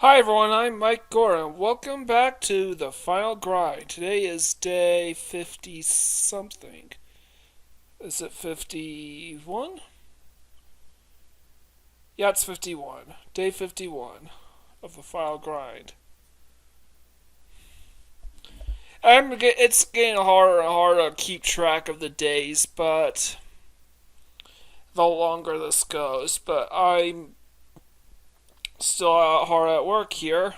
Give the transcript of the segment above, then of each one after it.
Hi everyone, I'm Mike Gordon. Welcome back to the final grind. Today is day 50 something. Is it 51? Yeah, it's 51. Day 51 of the final grind. It's getting harder and harder to keep track of the days, but the longer this goes. But I'm still hard at work here.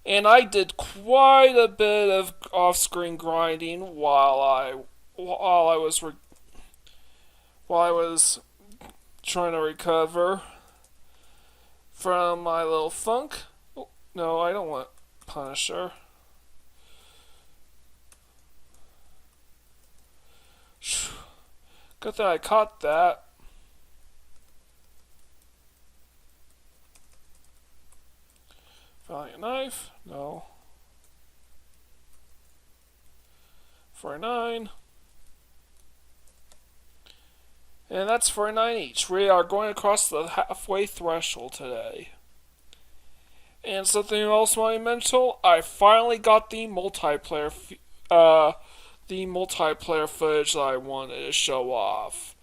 And I did quite a bit of off-screen grinding while I was while I was trying to recover from my little funk. Oh, no, I don't want Punisher. Good thing I caught that. Valiant knife? No. 49. And that's 49 each. We are going across the halfway threshold today. And something else monumental, I finally got the multiplayer footage that I wanted to show off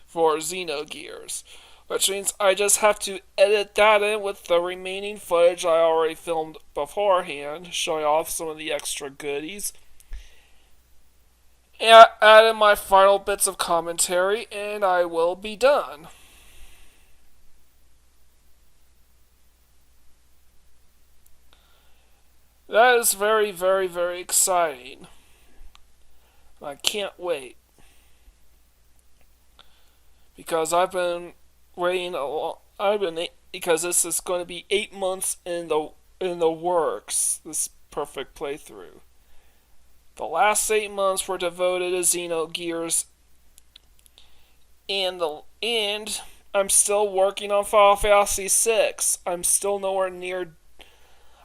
for Xenogears. Which means I just have to edit that in with the remaining footage I already filmed beforehand, showing off some of the extra goodies. And add in my final bits of commentary, and I will be done. That is very, very, very exciting. I can't wait. Because I've been waiting a long. Because this is going to be 8 months in the works. This perfect playthrough. The last 8 months were devoted to Xenogears, and I'm still working on Final Fantasy VI. I'm still nowhere near.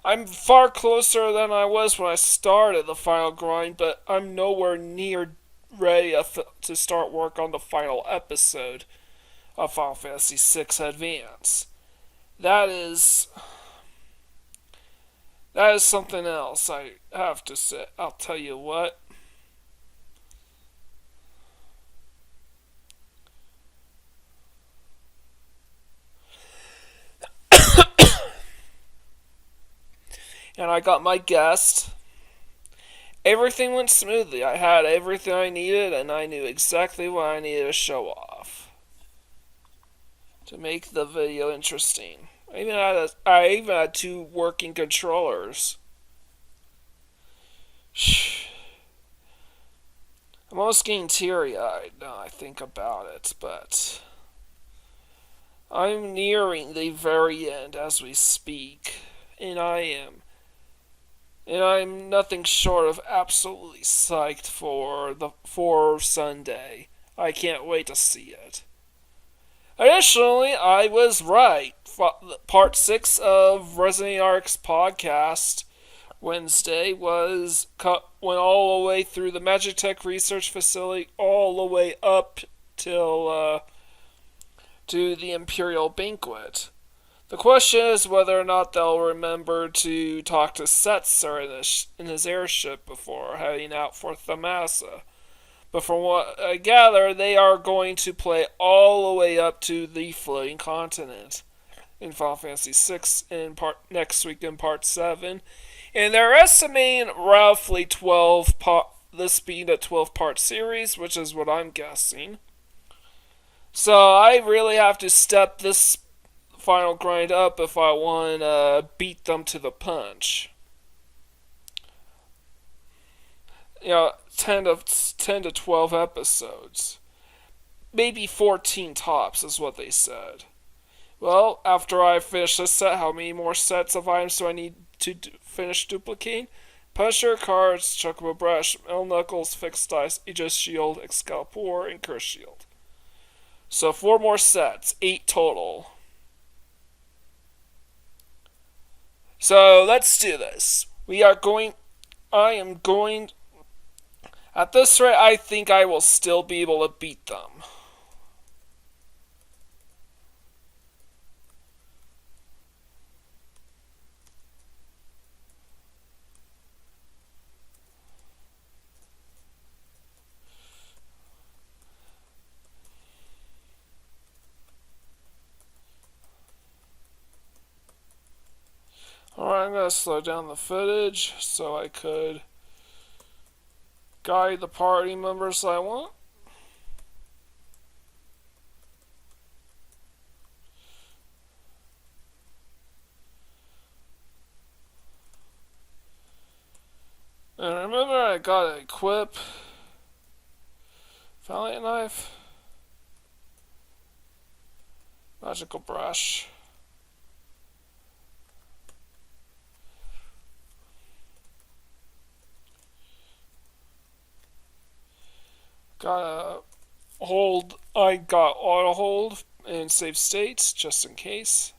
I'm far closer than I was when I started the final grind, but I'm nowhere near ready to start work on the final episode of Final Fantasy VI Advance. That is that is something else. I have to say. I'll tell you what. And I got my guest. Everything went smoothly. I had everything I needed, and I knew exactly what I needed to show off to make the video interesting. I even had two working controllers. I'm almost getting teary-eyed now I think about it, but I'm nearing the very end as we speak, and I'm nothing short of absolutely psyched for Sunday. I can't wait to see it. Additionally, I was right. Part 6 of Resident Arc's podcast Wednesday went all the way through the Magic Tech Research Facility, all the way up till to the Imperial Banquet. The question is whether or not they'll remember to talk to Setzer in his airship before heading out for Thamasa. But from what I gather, they are going to play all the way up to the floating continent in Final Fantasy VI next week in Part 7. And they're estimating roughly this being a 12-part series, which is what I'm guessing. So I really have to step this final grind up if I want to beat them to the punch. 10 to 12 episodes. Maybe 14 tops is what they said. Well, after I finish this set, how many more sets of items do I need to finish duplicating? Punisher cards, Chocobo Brush, Metal Knuckles, Fixed Dice, Aegis Shield, Excalibur, and Curse Shield. So 4 more sets, 8 total. So let's do this. I am going. At this rate, I think I will still be able to beat them. I'm going to slow down the footage so I could guide the party members I want. And remember, I got to equip Valiant knife, magical brush. Gotta hold. I got auto hold and save states just in case.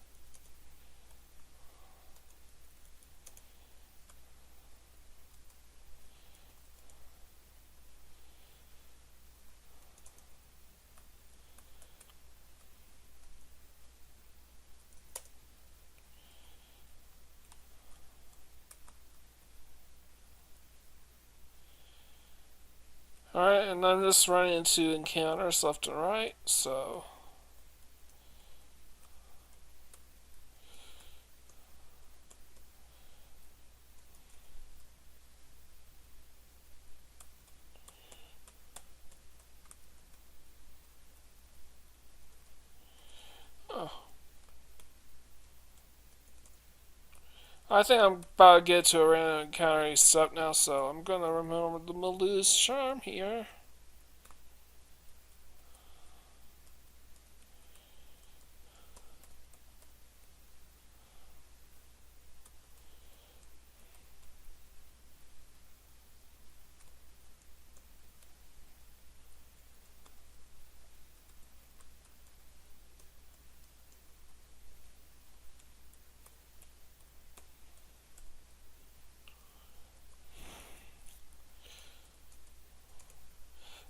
Alright, and I'm just running into encounters left and right, so. Oh. I think I'm about to get to a random encounter step now, so I'm gonna remember the Melu's charm here.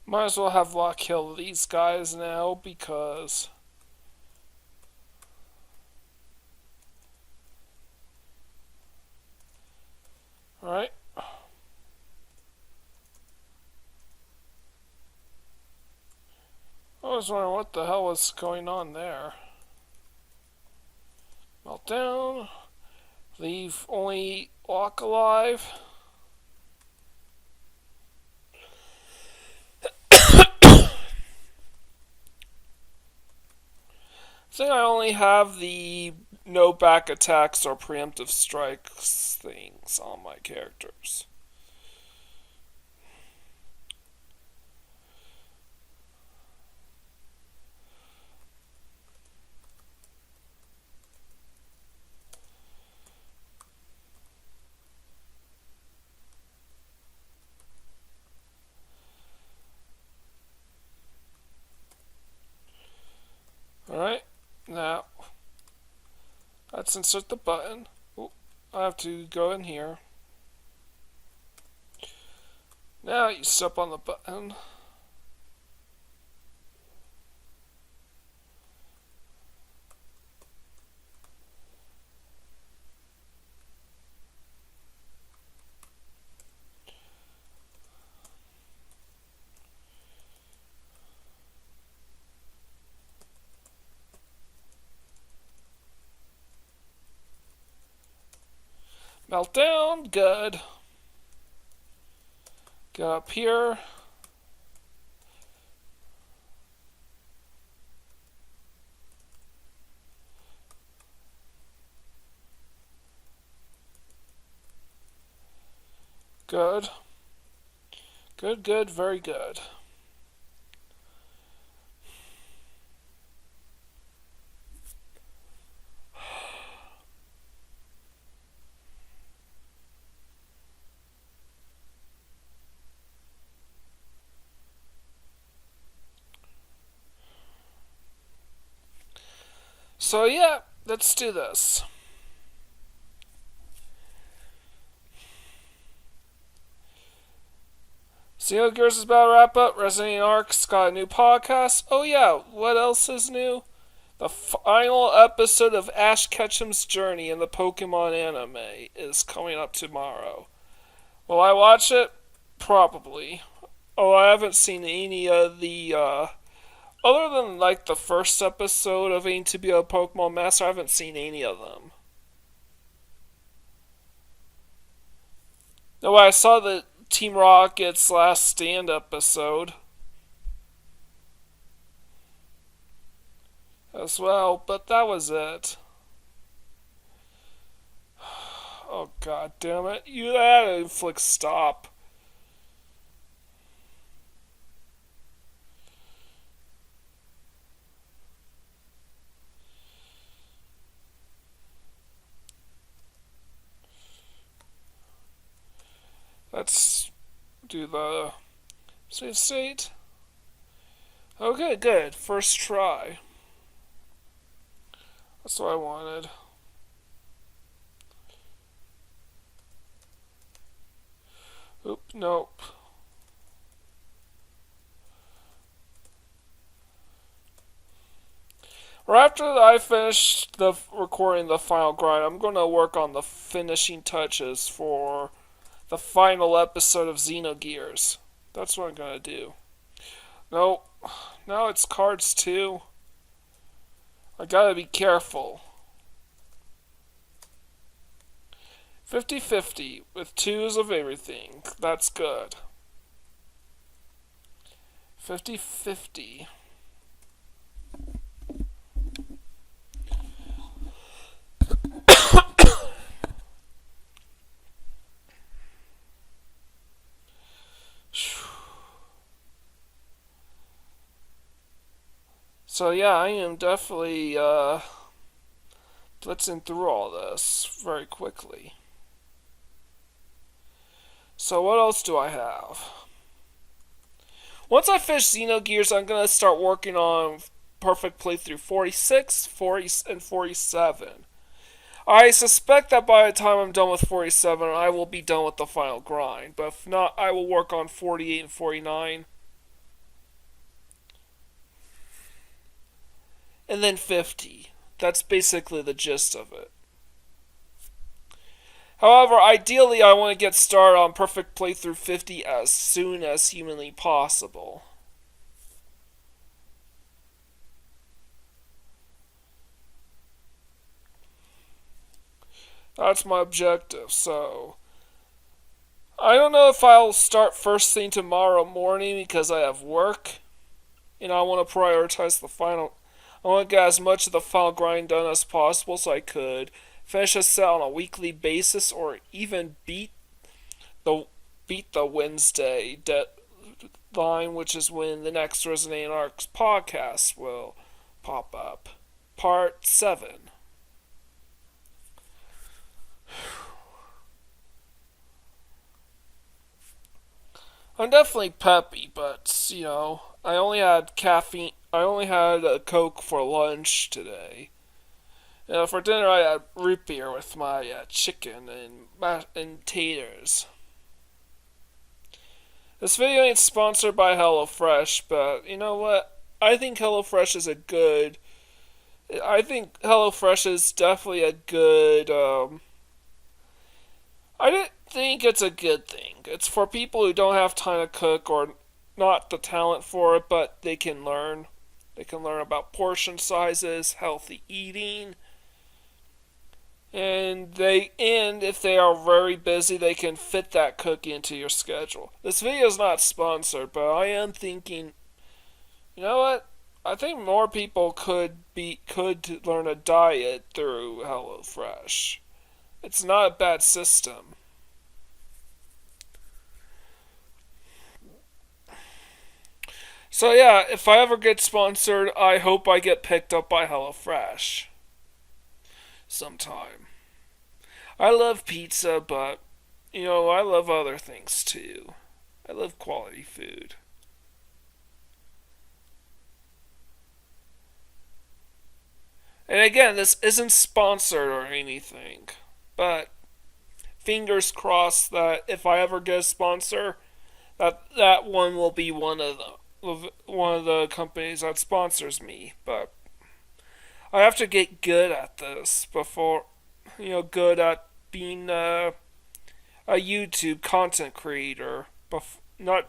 Might as well have luck kill these guys now because. Alright. I was wondering what the hell was going on there. Melt down. Leave only Lock alive. I think I only have the no back attacks or preemptive strikes things on my characters. Alright, now let's insert the button. Ooh, I have to go in here. Now you step on the button. Meltdown, good. Get up here. Good. Good, good, very good. So yeah, let's do this. Xenogears is about to wrap up. Resident Evil Arc's got a new podcast. Oh yeah, what else is new? The final episode of Ash Ketchum's journey in the Pokemon anime is coming up tomorrow. Will I watch it? Probably. Oh, I haven't seen any of the, other than like the first episode of Aim to Be a Pokemon Master, I haven't seen any of them. No, I saw the Team Rocket's Last Stand episode as well, but that was it. Oh god damn it! You had to flick stop. Let's do the save state. Okay, good. First try. That's what I wanted. Oop, nope. Right after I finish the recording the final grind, I'm going to work on the finishing touches for the final episode of Xenogears. That's what I'm going to do. No, now it's cards too. I gotta be careful. 50-50 with twos of everything. That's good. 50-50. So yeah, I am definitely blitzing through all this very quickly. So what else do I have? Once I finish Xenogears, I'm going to start working on Perfect Playthrough 46, 40, and 47. I suspect that by the time I'm done with 47, I will be done with the final grind. But if not, I will work on 48 and 49. And then 50. That's basically the gist of it. However, ideally, I want to get started on Perfect Playthrough 50 as soon as humanly possible. That's my objective, so I don't know if I'll start first thing tomorrow morning because I have work and I want to prioritize the final. I want to get as much of the final grind done as possible so I could finish a set on a weekly basis or even the beat the Wednesday deadline, which is when the next Resident Arcs podcast will pop up. Part 7. I'm definitely peppy, but I only had caffeine. I only had a Coke for lunch today. For dinner, I had root beer with my chicken and taters. This video ain't sponsored by HelloFresh, but you know what? I think HelloFresh is a good. I think HelloFresh is definitely a good. I didn't think it's a good thing. It's for people who don't have time to cook or not the talent for it, but they can learn. They can learn about portion sizes, healthy eating, and if they are very busy, they can fit that cooking into your schedule. This video is not sponsored, but I am thinking, you know what? I think more people could learn a diet through HelloFresh. It's not a bad system. So yeah, if I ever get sponsored, I hope I get picked up by HelloFresh sometime. I love pizza, but I love other things too. I love quality food. And again, this isn't sponsored or anything, but fingers crossed that if I ever get a sponsor, that one will be one of the companies that sponsors me. But I have to get good at this before, good at being a YouTube content creator. Not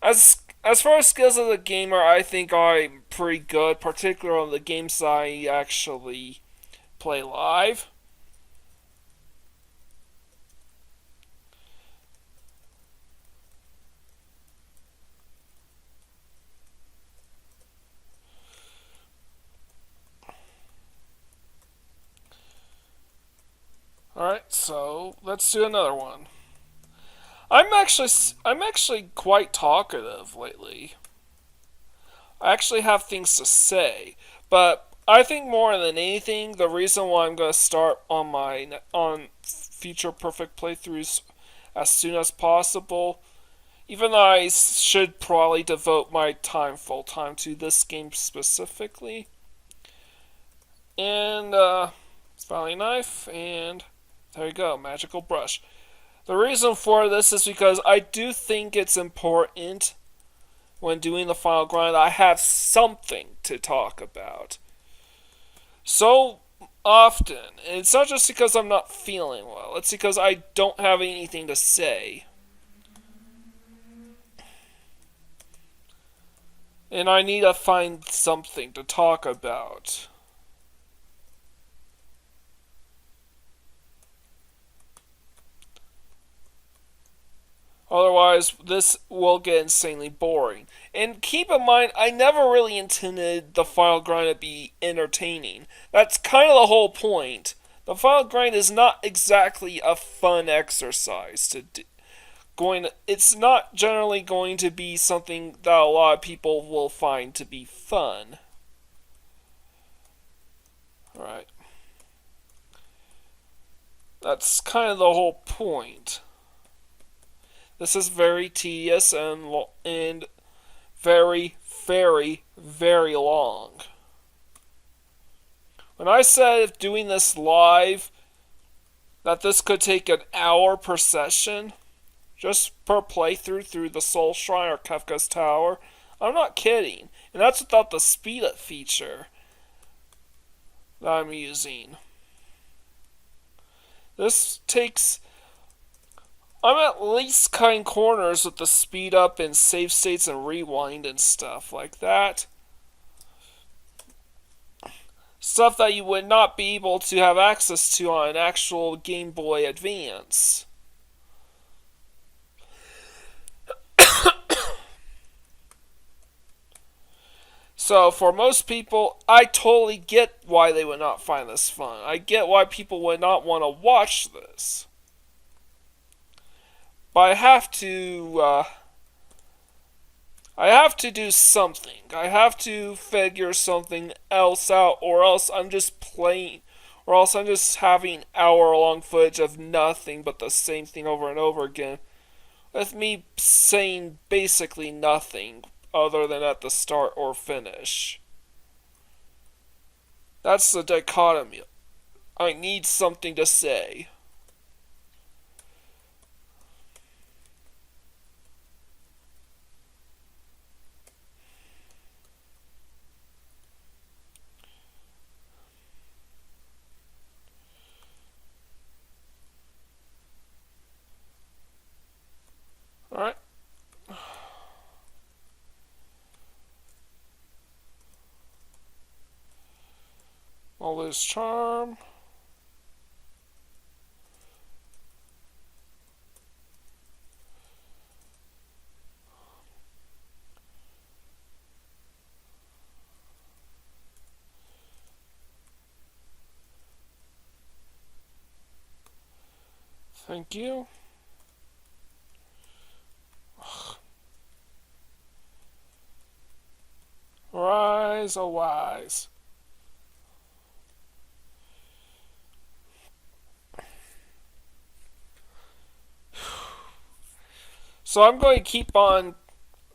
as far as skills as a gamer, I think I'm pretty good, particularly on the games I actually play live. Alright, so let's do another one. I'm actually quite talkative lately. I actually have things to say, but I think more than anything, the reason why I'm going to start on future perfect playthroughs as soon as possible, even though I should probably devote my time full time to this game specifically, and Valiant knife, and there you go, magical brush. The reason for this is because I do think it's important when doing the final grind I have something to talk about. So often, and it's not just because I'm not feeling well, it's because I don't have anything to say. And I need to find something to talk about. Otherwise, this will get insanely boring. And keep in mind, I never really intended the final grind to be entertaining. That's kind of the whole point. The final grind is not exactly a fun exercise to do. It's not generally going to be something that a lot of people will find to be fun. Alright. That's kind of the whole point. This is very tedious and very, very, very long. When I said doing this live, that this could take an hour per session, just per playthrough through the Soul Shrine or Kefka's Tower, I'm not kidding. And that's without the speed up feature that I'm using. This takes... I'm at least cutting corners with the speed up and save states and rewind and stuff like that. Stuff that you would not be able to have access to on an actual Game Boy Advance. So, for most people, I totally get why they would not find this fun. I get why people would not want to watch this. But I have to do something. I have to figure something else out, or else I'm just playing, or else I'm just having hour-long footage of nothing but the same thing over and over again, with me saying basically nothing other than at the start or finish. That's the dichotomy. I need something to say. Alright. All this charm. Thank you. Rise, oh wise. So I'm going to keep on.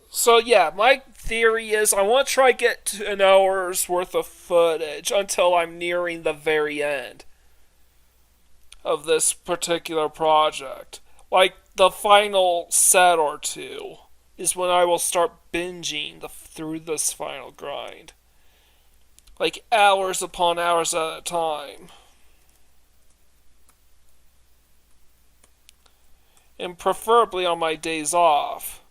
So yeah, my theory is I want to try get to an hour's worth of footage until I'm nearing the very end of this particular project. Like the final set or two is when I will start binging through this final grind. Like hours upon hours at a time. And preferably on my days off.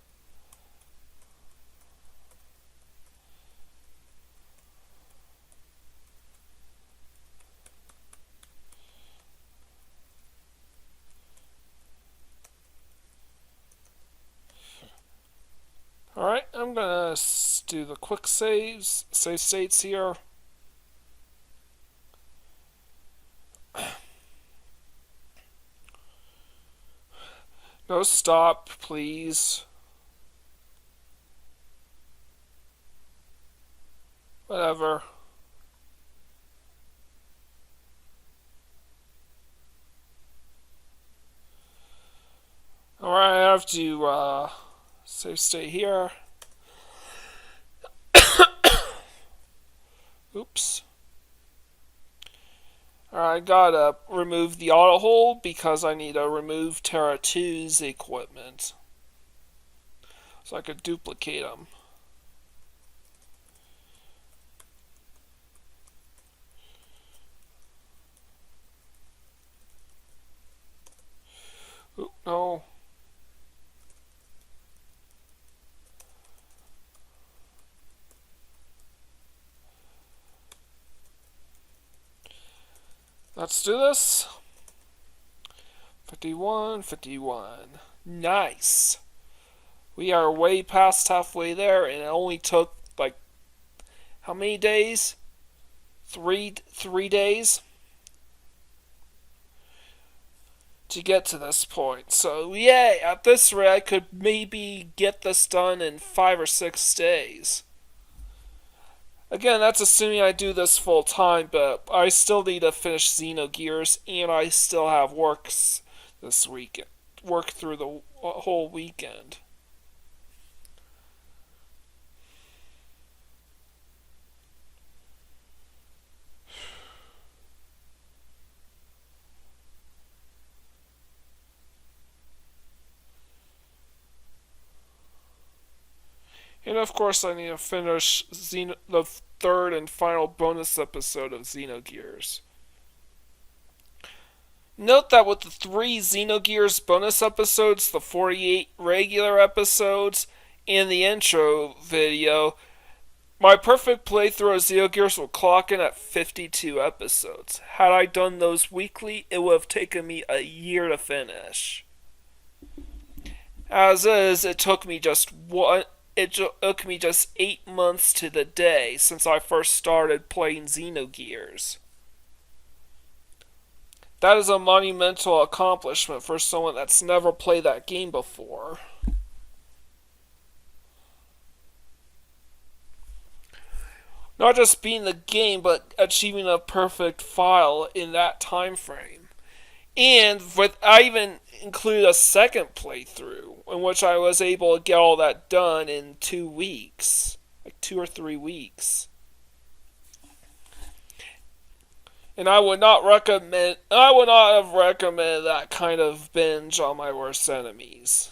Alright, I'm gonna do the quick save states here. No, stop, please. Whatever. Alright, I have to, save state here. Oops. Alright, I gotta remove the auto hold because I need to remove Terra 2's equipment. So I could duplicate them. Oop, no. Let's do this. 51, 51. Nice. We are way past halfway there, and it only took, like, how many days? Three days to get to this point. So, yay, at this rate, I could maybe get this done in 5 or 6 days. Again, that's assuming I do this full time, but I still need to finish Xenogears, and I still have works this week. Work through the whole weekend. And of course, I need to finish the third and final bonus episode of Xenogears. Note that with the 3 Xenogears bonus episodes, the 48 regular episodes, and the intro video, my perfect playthrough of Xenogears will clock in at 52 episodes. Had I done those weekly, it would have taken me a year to finish. As is, it took me just 8 months to the day since I first started playing Xenogears. That is a monumental accomplishment for someone that's never played that game before. Not just beating the game, but achieving a perfect file in that time frame. And I even included a second playthrough in which I was able to get all that done in 2 weeks. Like 2 or 3 weeks. And I would not have recommended that kind of binge on my worst enemies.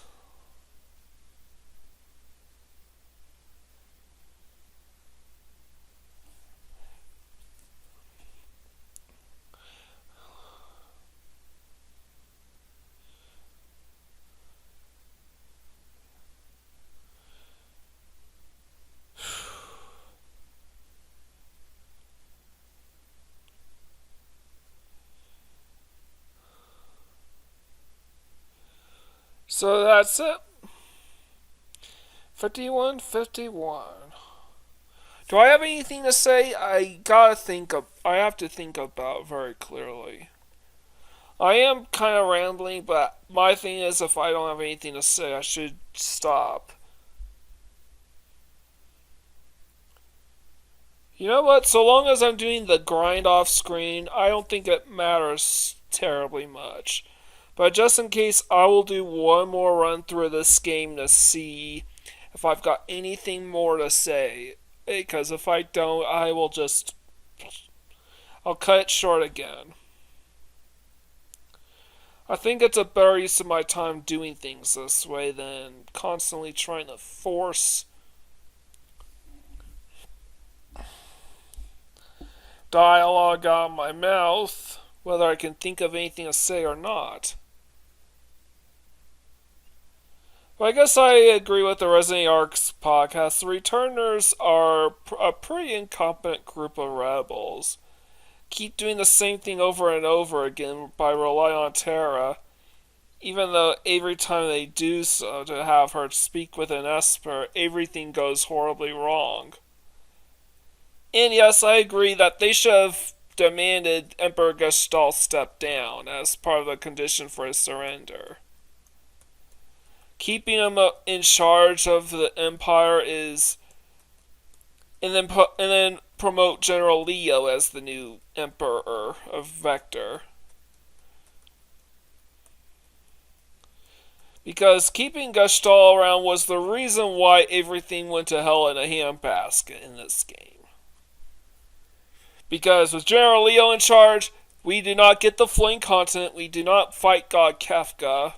So that's it. 51, 51. Do I have anything to say? I have to think about very clearly. I am kind of rambling, but my thing is if I don't have anything to say, I should stop. You know what? So long as I'm doing the grind off screen, I don't think it matters terribly much. But just in case, I will do one more run through this game to see if I've got anything more to say. Because if I don't, I'll cut it short again. I think it's a better use of my time doing things this way than constantly trying to force dialogue out of my mouth, whether I can think of anything to say or not. But I guess I agree with the Resident Arcs podcast. The Returners are a pretty incompetent group of rebels. Keep doing the same thing over and over again by relying on Terra, even though every time they do so to have her speak with an Esper, everything goes horribly wrong. And yes, I agree that they should have demanded Emperor Gestalt step down as part of the condition for his surrender. keeping him in charge of the Empire is, and then promote General Leo as the new Emperor of Vector. Because keeping Gestalt around was the reason why everything went to hell in a handbasket in this game. Because with General Leo in charge, we do not get the Flame Continent, we do not fight God Kefka.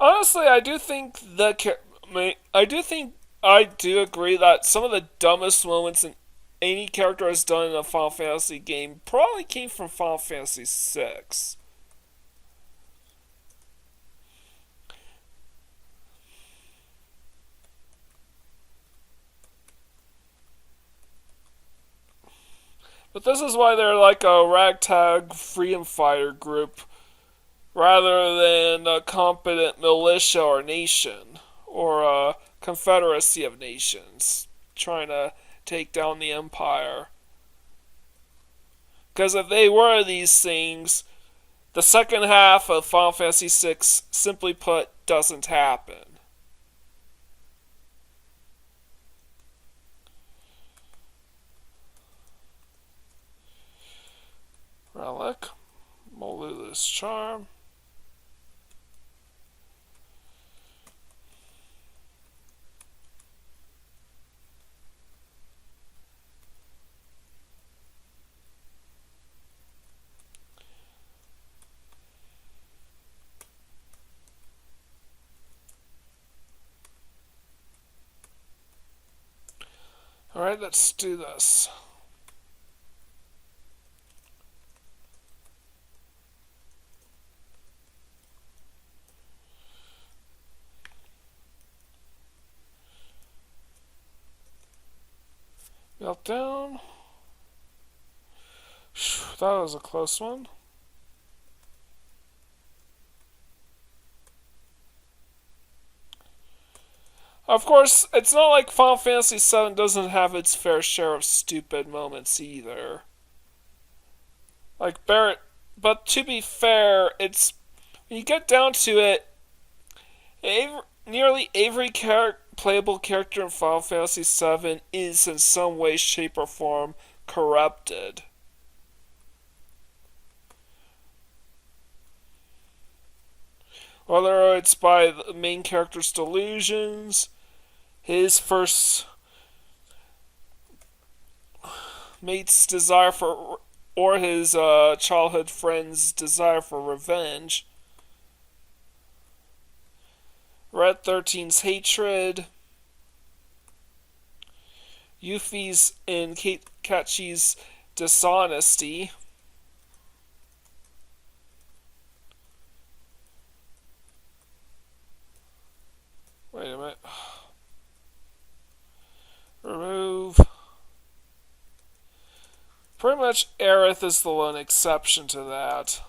Honestly, I do agree that some of the dumbest moments in any character has done in a Final Fantasy game probably came from Final Fantasy VI. But this is why they're like a ragtag freedom fighter group rather than a competent militia or nation or a confederacy of nations trying to take down the Empire. Because if they were these things, the second half of Final Fantasy VI, simply put, doesn't happen. Relic, Molula's Charm. Alright, let's do this. Meltdown. That was a close one. Of course, it's not like Final Fantasy VII doesn't have its fair share of stupid moments either. Like Barrett, but to be fair, it's when you get down to it, nearly every playable character in Final Fantasy VII is in some way, shape, or form corrupted. Whether it's by the main character's delusions, his first mate's desire for, or his childhood friend's desire for revenge, Red 13's hatred, Yuffie's and Kachi's dishonesty, wait a minute, remove. Pretty much Aerith is the one exception to that.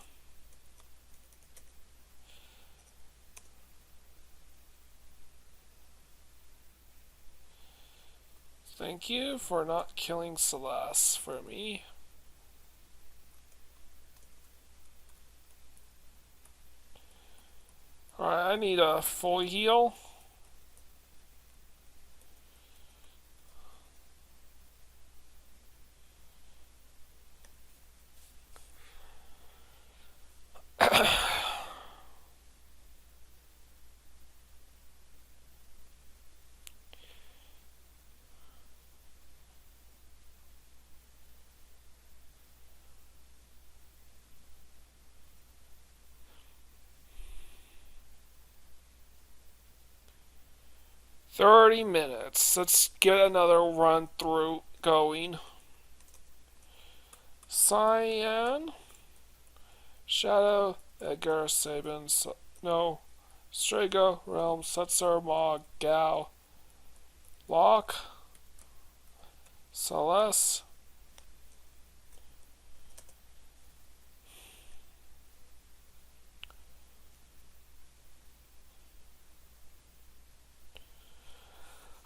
Thank you for not killing Celeste for me. Alright, I need a full heal. $30. Let's get another run through going. Cyan, Shadow, Edgar, Sabin, no, Strago, Realm, Setzer, Mog, Gao, Locke, Celeste,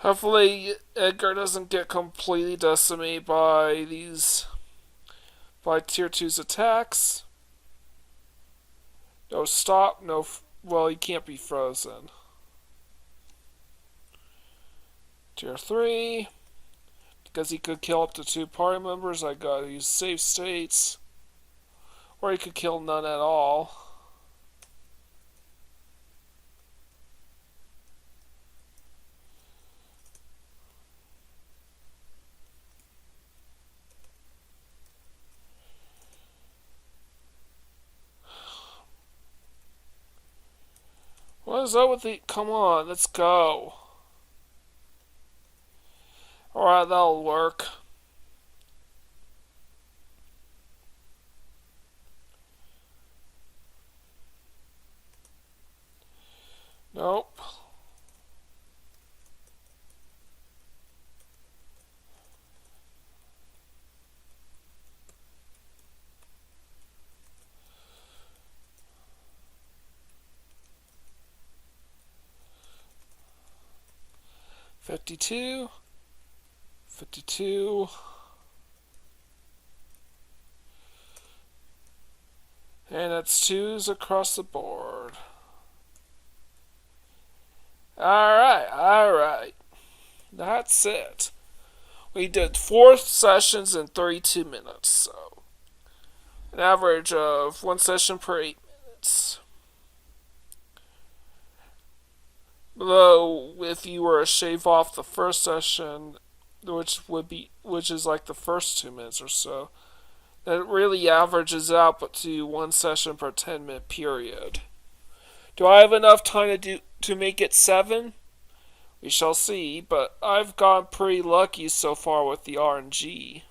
Hopefully, Edgar doesn't get completely decimated by tier 2's attacks. No stop, no. Well, he can't be frozen. Tier 3. Because he could kill up to 2 party members, I gotta use safe states. Or he could kill none at all. What is up with the... Come on, let's go. Alright, that'll work. Nope. $52. $52. And that's 2s across the board. Alright. That's it. We did 4 sessions in 32 minutes, so an average of 1 session per 8 minutes. Though, if you were to shave off the first session, which is like the first 2 minutes or so, that really averages out to 1 session per 10-minute period. Do I have enough time to make it 7? We shall see, but I've gotten pretty lucky so far with the RNG.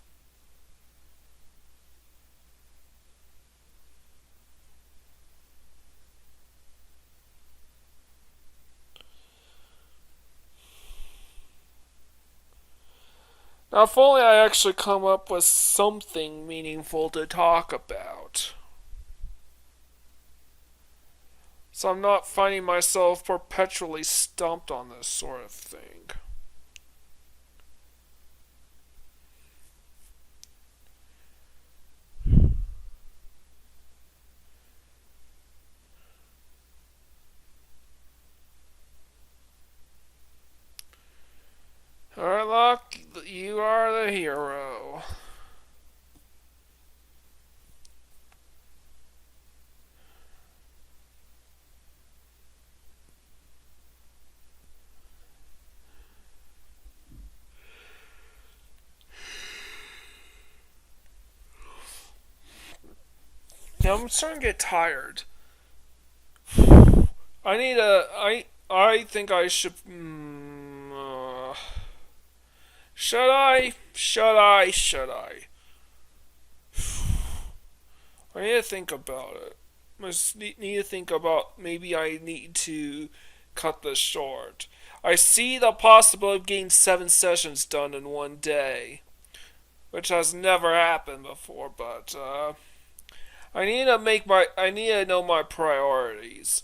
Now, if only I actually come up with something meaningful to talk about. So I'm not finding myself perpetually stumped on this sort of thing. Alright, Locke, you are the hero. Now I'm starting to get tired. I think I should. Should I? I need to think about it. I need to think about maybe I need to cut this short. I see the possibility of getting 7 sessions done in one day, which has never happened before, but I need to know my priorities.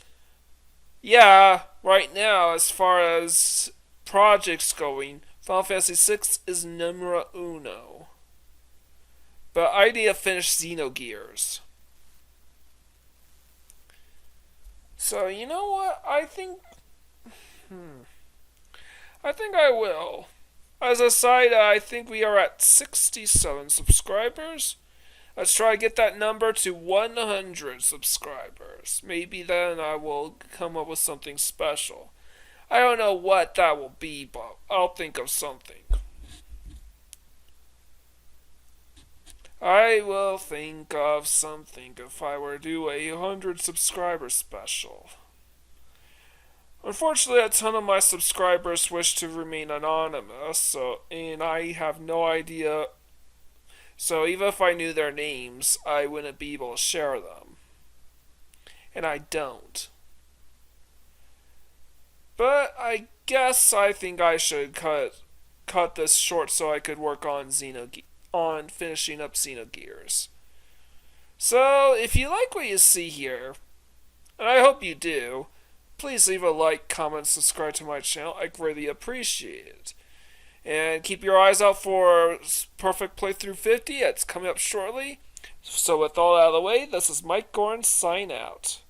Yeah, right now, as far as projects going, Final Fantasy VI is numero uno. But I need to finish Xenogears. So, you know what? I think I will. As a side, I think we are at 67 subscribers. Let's try to get that number to 100 subscribers. Maybe then I will come up with something special. I don't know what that will be, but I'll think of something. I will think of something if I were to do a 100 subscriber special. Unfortunately, a ton of my subscribers wish to remain anonymous, and I have no idea. So even if I knew their names, I wouldn't be able to share them. And I don't. But I guess I think I should cut this short so I could work on finishing up Xenogears. So if you like what you see here, and I hope you do, please leave a like, comment, subscribe to my channel. I greatly appreciate it. And keep your eyes out for Perfect Playthrough 50. It's coming up shortly. So with all out of the way, this is Mike Gorin, sign out.